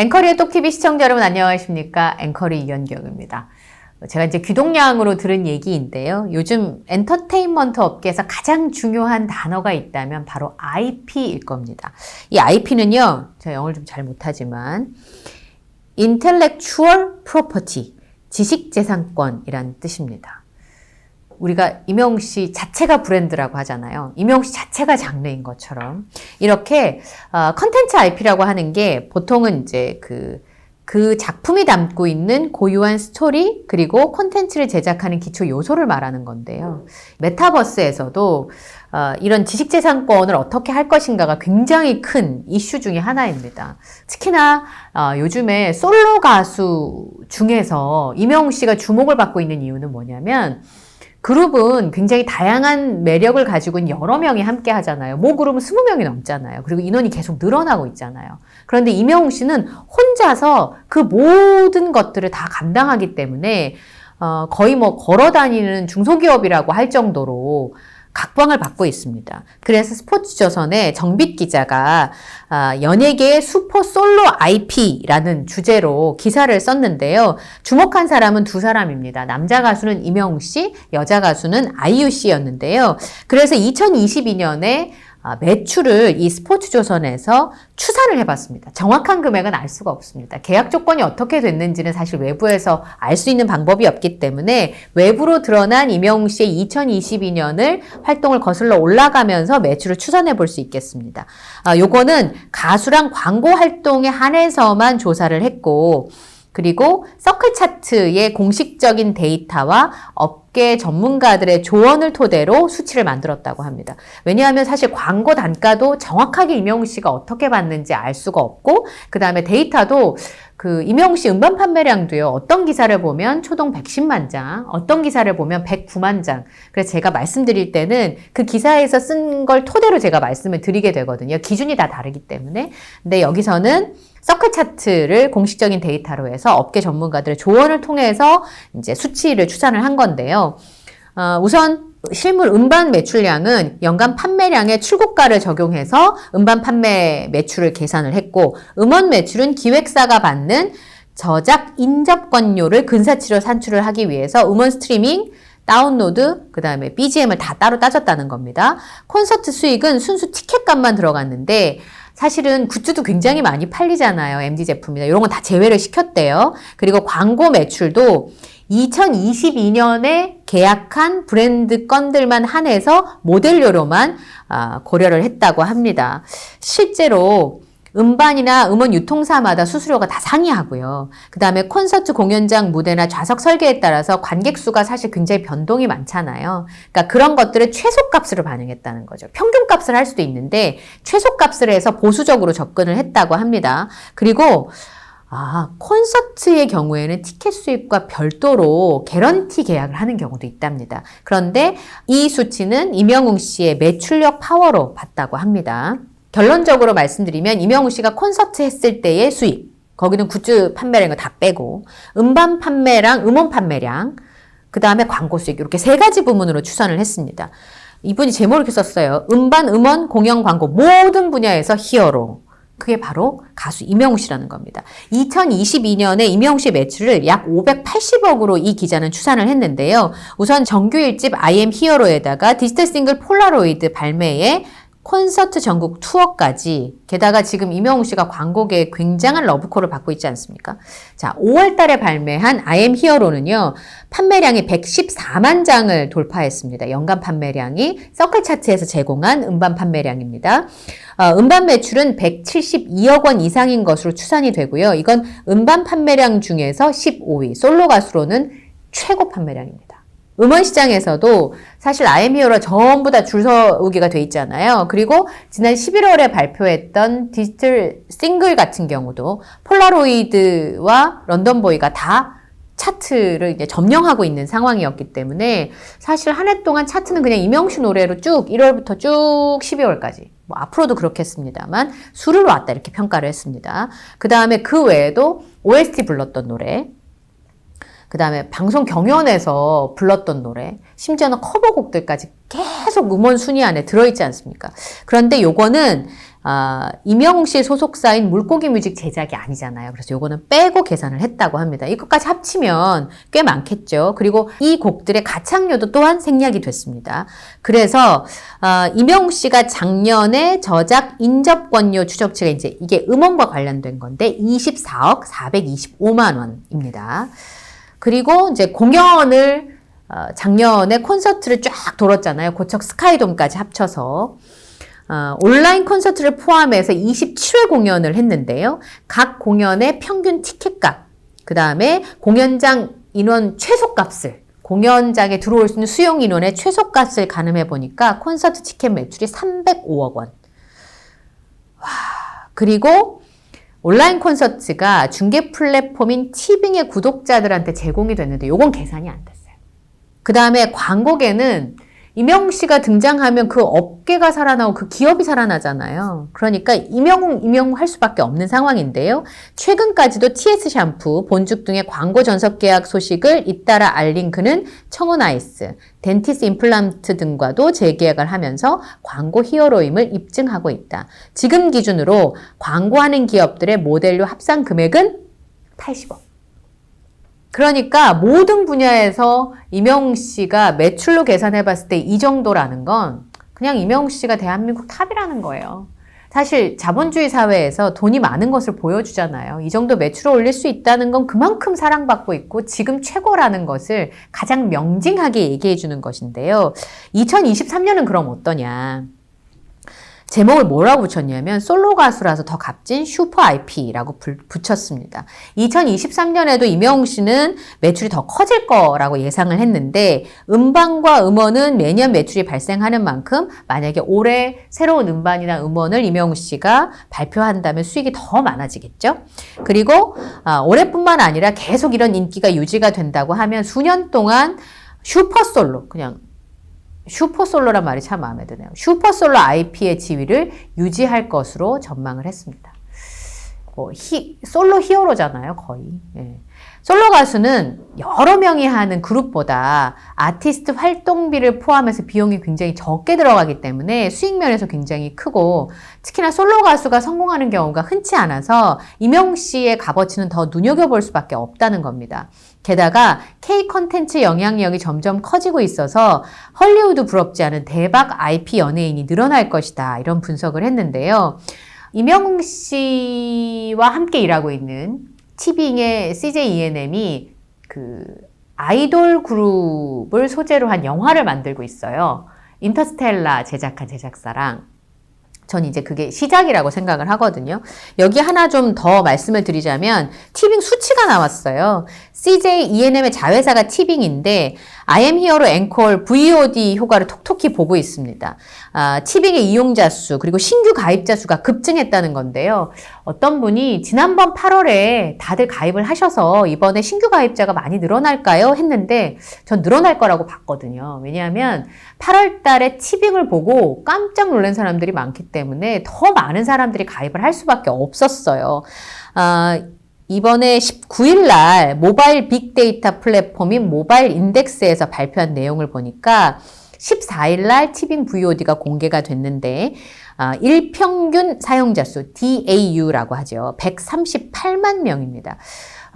앵커리의 똑TV 시청자 여러분 안녕하십니까? 앵커리 이현경입니다. 제가 이제 귀동냥으로 들은 얘기인데요. 요즘 엔터테인먼트 업계에서 가장 중요한 단어가 있다면 바로 IP일 겁니다. 이 IP는요, 제가 영어를 좀 잘 못하지만 Intellectual Property, 지식재산권이라는 뜻입니다. 우리가 임영웅 씨 자체가 브랜드라고 하잖아요. 임영웅 씨 자체가 장르인 것처럼 이렇게 컨텐츠 IP라고 하는 게 보통은 이제 그 작품이 담고 있는 고유한 스토리 그리고 콘텐츠를 제작하는 기초 요소를 말하는 건데요. 메타버스에서도 이런 지식재산권을 어떻게 할 것인가가 굉장히 큰 이슈 중에 하나입니다. 특히나 요즘에 솔로 가수 중에서 임영웅 씨가 주목을 받고 있는 이유는 뭐냐면 그룹은 굉장히 다양한 매력을 가지고 있는 여러 명이 함께 하잖아요. 모 그룹은 20명이 넘잖아요. 그리고 인원이 계속 늘어나고 있잖아요. 그런데 임영웅 씨는 혼자서 그 모든 것들을 다 감당하기 때문에 거의 뭐 걸어다니는 중소기업이라고 할 정도로 각광을 받고 있습니다. 그래서 스포츠조선의 정빛 기자가 연예계의 슈퍼 솔로 IP라는 주제로 기사를 썼는데요. 주목한 사람은 두 사람입니다. 남자 가수는 임영웅 씨, 여자 가수는 아이유 씨였는데요. 그래서 2022년에 매출을 이 스포츠조선에서 추산을 해봤습니다. 정확한 금액은 알 수가 없습니다. 계약 조건이 어떻게 됐는지는 사실 외부에서 알 수 있는 방법이 없기 때문에 외부로 드러난 임영웅 씨의 2022년을 활동을 거슬러 올라가면서 매출을 추산해 볼 수 있겠습니다. 요거는 가수랑 광고 활동에 한해서만 조사를 했고 그리고 서클 차트의 공식적인 데이터와 업계 전문가들의 조언을 토대로 수치를 만들었다고 합니다. 왜냐하면 사실 광고 단가도 정확하게 임영웅 씨가 어떻게 받는지 알 수가 없고 그 다음에 데이터도 그 임영웅 씨 음반 판매량도요. 어떤 기사를 보면 초동 110만 장, 어떤 기사를 보면 109만 장. 그래서 제가 말씀드릴 때는 그 기사에서 쓴 걸 토대로 제가 말씀을 드리게 되거든요. 기준이 다 다르기 때문에. 근데 여기서는 서클 차트를 공식적인 데이터로 해서 업계 전문가들의 조언을 통해서 이제 수치를 추산을 한 건데요. 우선 실물 음반 매출량은 연간 판매량의 출고가를 적용해서 음반 판매 매출을 계산을 했고 음원 매출은 기획사가 받는 저작 인접권료를 근사치로 산출을 하기 위해서 음원 스트리밍, 다운로드, 그 다음에 BGM을 다 따로 따졌다는 겁니다. 콘서트 수익은 순수 티켓값만 들어갔는데 사실은 굿즈도 굉장히 많이 팔리잖아요. MD 제품이나 이런 건 다 제외를 시켰대요. 그리고 광고 매출도 2022년에 계약한 브랜드 건들만 한해서 모델료로만 고려를 했다고 합니다. 실제로 음반이나 음원 유통사마다 수수료가 다 상이하고요. 그 다음에 콘서트 공연장 무대나 좌석 설계에 따라서 관객 수가 사실 굉장히 변동이 많잖아요. 그러니까 그런 것들을 최소값으로 반영했다는 거죠. 평균값을 할 수도 있는데 최소값을 해서 보수적으로 접근을 했다고 합니다. 그리고 콘서트의 경우에는 티켓 수입과 별도로 개런티 계약을 하는 경우도 있답니다. 그런데 이 수치는 임영웅 씨의 매출력 파워로 봤다고 합니다. 결론적으로 말씀드리면 임영웅 씨가 콘서트 했을 때의 수익, 거기는 굿즈 판매량을 다 빼고 음반 판매량, 음원 판매량, 그 다음에 광고 수익 이렇게 세 가지 부문으로 추산을 했습니다. 이분이 제목을 이렇게 썼어요. 음반, 음원, 공연, 광고 모든 분야에서 히어로. 그게 바로 가수 임영웅 씨라는 겁니다. 2022년에 임영웅 씨의 매출을 약 580억으로 이 기자는 추산을 했는데요. 우선 정규 1집 I am 히어로에다가 디지털 싱글 폴라로이드 발매에 콘서트 전국 투어까지 게다가 지금 임영웅 씨가 광고계에 굉장한 러브콜을 받고 있지 않습니까? 자, 5월 달에 발매한 I am 히어로는요. 판매량이 114만 장을 돌파했습니다. 연간 판매량이 서클 차트에서 제공한 음반 판매량입니다. 음반 매출은 172억 원 이상인 것으로 추산이 되고요. 이건 음반 판매량 중에서 15위, 솔로 가수로는 최고 판매량입니다. 음원 시장에서도 사실 I am 히어로 전부 다 줄 서기가 돼 있잖아요. 그리고 지난 11월에 발표했던 디지털 싱글 같은 경우도 폴라로이드와 런던보이가 다 차트를 이제 점령하고 있는 상황이었기 때문에 사실 한 해 동안 차트는 그냥 임영웅 씨 노래로 쭉 1월부터 쭉 12월까지 뭐 앞으로도 그렇겠습니다만 수를 놨다 이렇게 평가를 했습니다. 그 다음에 그 외에도 OST 불렀던 노래 그 다음에 방송 경연에서 불렀던 노래, 심지어는 커버곡들까지 계속 계속 음원 순위 안에 들어있지 않습니까? 그런데 요거는 임영웅 씨 소속사인 물고기 뮤직 제작이 아니잖아요. 그래서 요거는 빼고 계산을 했다고 합니다. 이것까지 합치면 꽤 많겠죠. 그리고 이 곡들의 가창료도 또한 생략이 됐습니다. 그래서 임영웅 씨가 작년에 저작 인접권료 추적치가 이제 이게 음원과 관련된 건데 24억 425만 원입니다. 그리고 이제 공연을 작년에 콘서트를 쫙 돌았잖아요. 고척 스카이돔까지 합쳐서. 온라인 콘서트를 포함해서 27회 공연을 했는데요. 각 공연의 평균 티켓값, 그 다음에 공연장 인원 최소값을, 공연장에 들어올 수 있는 수용 인원의 최소값을 가늠해 보니까 콘서트 티켓 매출이 305억 원. 와, 그리고 온라인 콘서트가 중계 플랫폼인 티빙의 구독자들한테 제공이 됐는데 요건 계산이 안 됐어요. 그 다음에 광고계는 임영웅 씨가 등장하면 그 업계가 살아나고 그 기업이 살아나잖아요. 그러니까 임영웅 할 수밖에 없는 상황인데요. 최근까지도 TS 샴푸, 본죽 등의 광고 전속 계약 소식을 잇따라 알린 그는 청혼 아이스, 덴티스 임플란트 등과도 재계약을 하면서 광고 히어로임을 입증하고 있다. 지금 기준으로 광고하는 기업들의 모델료 합산 금액은 80억. 그러니까 모든 분야에서 임영웅 씨가 매출로 계산해 봤을 때 이 정도라는 건 그냥 임영웅 씨가 대한민국 탑이라는 거예요. 사실 자본주의 사회에서 돈이 많은 것을 보여주잖아요. 이 정도 매출을 올릴 수 있다는 건 그만큼 사랑받고 있고 지금 최고라는 것을 가장 명징하게 얘기해 주는 것인데요. 2023년은 그럼 어떠냐? 제목을 뭐라고 붙였냐면 솔로 가수라서 더 값진 슈퍼 IP라고 붙였습니다. 2023년에도 임영웅 씨는 매출이 더 커질 거라고 예상을 했는데 음반과 음원은 매년 매출이 발생하는 만큼 만약에 올해 새로운 음반이나 음원을 임영웅 씨가 발표한다면 수익이 더 많아지겠죠. 그리고 올해뿐만 아니라 계속 이런 인기가 유지가 된다고 하면 수년 동안 슈퍼솔로 그냥 슈퍼솔로란 말이 참 마음에 드네요. 슈퍼솔로 IP의 지위를 유지할 것으로 전망을 했습니다. 솔로 히어로잖아요, 거의. 예. 솔로 가수는 여러 명이 하는 그룹보다 아티스트 활동비를 포함해서 비용이 굉장히 적게 들어가기 때문에 수익 면에서 굉장히 크고 특히나 솔로 가수가 성공하는 경우가 흔치 않아서 임영웅 씨의 값어치는 더 눈여겨볼 수밖에 없다는 겁니다. 게다가 K 컨텐츠 영향력이 점점 커지고 있어서 헐리우드 부럽지 않은 대박 IP 연예인이 늘어날 것이다. 이런 분석을 했는데요. 임영웅 씨와 함께 일하고 있는 티빙의 CJ ENM이 그 아이돌 그룹을 소재로 한 영화를 만들고 있어요. 인터스텔라 제작한 제작사랑. 전 이제 그게 시작이라고 생각을 하거든요. 여기 하나 좀 더 말씀을 드리자면 티빙 수치가 나왔어요. CJ ENM의 자회사가 티빙인데 I am Hero 앵콜 VOD 효과를 톡톡히 보고 있습니다. 티빙의 이용자 수 그리고 신규 가입자 수가 급증했다는 건데요. 어떤 분이 지난번 8월에 다들 가입을 하셔서 이번에 신규 가입자가 많이 늘어날까요? 했는데 전 늘어날 거라고 봤거든요. 왜냐하면 8월 달에 티빙을 보고 깜짝 놀란 사람들이 많기 때문에 더 많은 사람들이 가입을 할 수밖에 없었어요. 이번에 19일 날 모바일 빅데이터 플랫폼인 모바일 인덱스에서 발표한 내용을 보니까 14일 날 티빙 VOD가 공개가 됐는데 일평균 사용자 수 DAU라고 하죠. 138만 명입니다.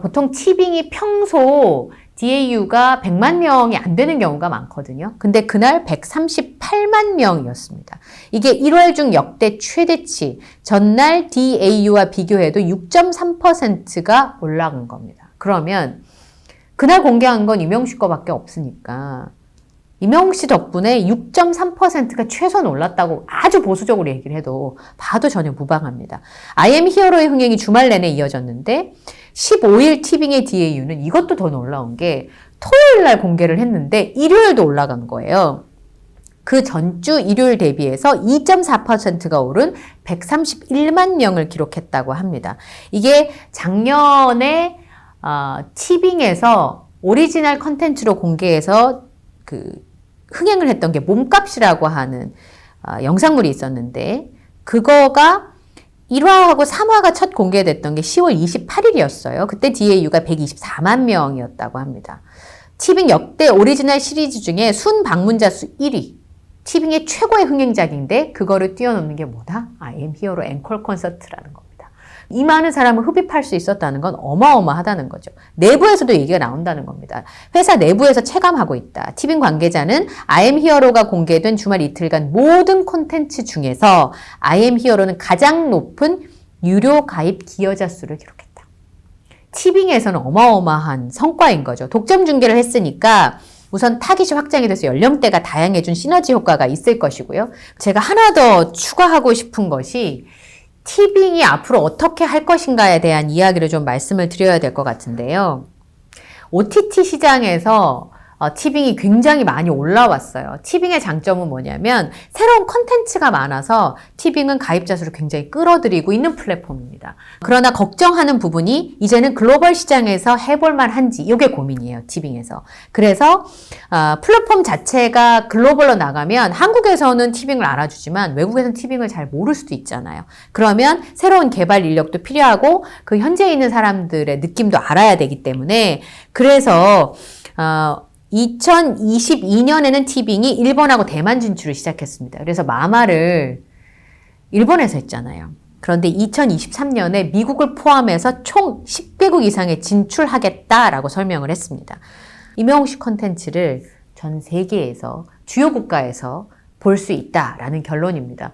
보통 티빙이 평소 DAU가 100만 명이 안 되는 경우가 많거든요. 근데 그날 138만 명이었습니다. 이게 1월 중 역대 최대치, 전날 DAU와 비교해도 6.3%가 올라간 겁니다. 그러면 그날 공개한 건 임영웅 씨 거밖에 없으니까 임영웅 씨 덕분에 6.3%가 최소한 올랐다고 아주 보수적으로 얘기를 해도 봐도 전혀 무방합니다. I am Hero의 흥행이 주말 내내 이어졌는데 15일 티빙의 DAU는 이것도 더 놀라운 게 토요일 날 공개를 했는데 일요일도 올라간 거예요. 그 전주 일요일 대비해서 2.4%가 오른 131만 명을 기록했다고 합니다. 이게 작년에 티빙에서 오리지널 컨텐츠로 공개해서 흥행을 했던 게 몸값이라고 하는 영상물이 있었는데 그거가 1화하고 3화가 첫 공개됐던 게 10월 28일이었어요. 그때 DAU가 124만 명이었다고 합니다. 티빙 역대 오리지널 시리즈 중에 순 방문자 수 1위. 티빙의 최고의 흥행작인데 그거를 뛰어넘는 게 뭐다? I am Hero 앵콜 콘서트라는 겁니다. 이 많은 사람을 흡입할 수 있었다는 건 어마어마하다는 거죠. 내부에서도 얘기가 나온다는 겁니다. 회사 내부에서 체감하고 있다. 티빙 관계자는 I am Hero가 공개된 주말 이틀간 모든 콘텐츠 중에서 I am Hero는 가장 높은 유료 가입 기여자 수를 기록했다. 티빙에서는 어마어마한 성과인 거죠. 독점 중계를 했으니까 우선 타깃이 확장이 돼서 연령대가 다양해진 시너지 효과가 있을 것이고요. 제가 하나 더 추가하고 싶은 것이 티빙이 앞으로 어떻게 할 것인가에 대한 이야기를 좀 말씀을 드려야 될 것 같은데요. OTT 시장에서 티빙이 굉장히 많이 올라왔어요. 티빙의 장점은 뭐냐면 새로운 컨텐츠가 많아서 티빙은 가입자 수를 굉장히 끌어들이고 있는 플랫폼입니다. 그러나 걱정하는 부분이 이제는 글로벌 시장에서 해볼 만한지 이게 고민이에요. 티빙에서. 그래서 플랫폼 자체가 글로벌로 나가면 한국에서는 티빙을 알아주지만 외국에서는 티빙을 잘 모를 수도 있잖아요. 그러면 새로운 개발 인력도 필요하고 그 현재 있는 사람들의 느낌도 알아야 되기 때문에 그래서 2022년에는 티빙이 일본하고 대만 진출을 시작했습니다. 그래서 마마를 일본에서 했잖아요. 그런데 2023년에 미국을 포함해서 총 10개국 이상에 진출하겠다라고 설명을 했습니다. 임영웅 씨 콘텐츠를 전 세계에서 주요 국가에서 볼 수 있다라는 결론입니다.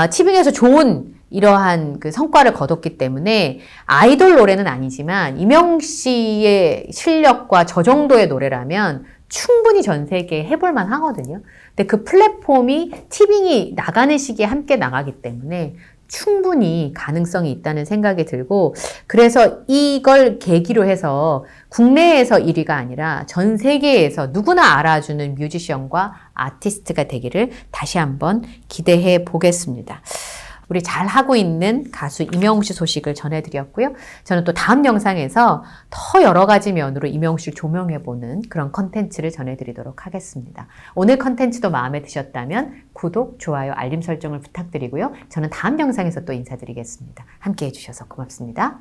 티빙에서 좋은 이러한 그 성과를 거뒀기 때문에 아이돌 노래는 아니지만 임영웅 씨의 실력과 저 정도의 노래라면 충분히 전 세계에 해볼 만 하거든요. 근데 그 플랫폼이 티빙이 나가는 시기에 함께 나가기 때문에 충분히 가능성이 있다는 생각이 들고 그래서 이걸 계기로 해서 국내에서 1위가 아니라 전 세계에서 누구나 알아주는 뮤지션과 아티스트가 되기를 다시 한번 기대해 보겠습니다. 우리 잘하고 있는 가수 임영웅 씨 소식을 전해드렸고요. 저는 또 다음 영상에서 더 여러 가지 면으로 임영웅 씨를 조명해보는 그런 컨텐츠를 전해드리도록 하겠습니다. 오늘 컨텐츠도 마음에 드셨다면 구독, 좋아요, 알림 설정을 부탁드리고요. 저는 다음 영상에서 또 인사드리겠습니다. 함께 해주셔서 고맙습니다.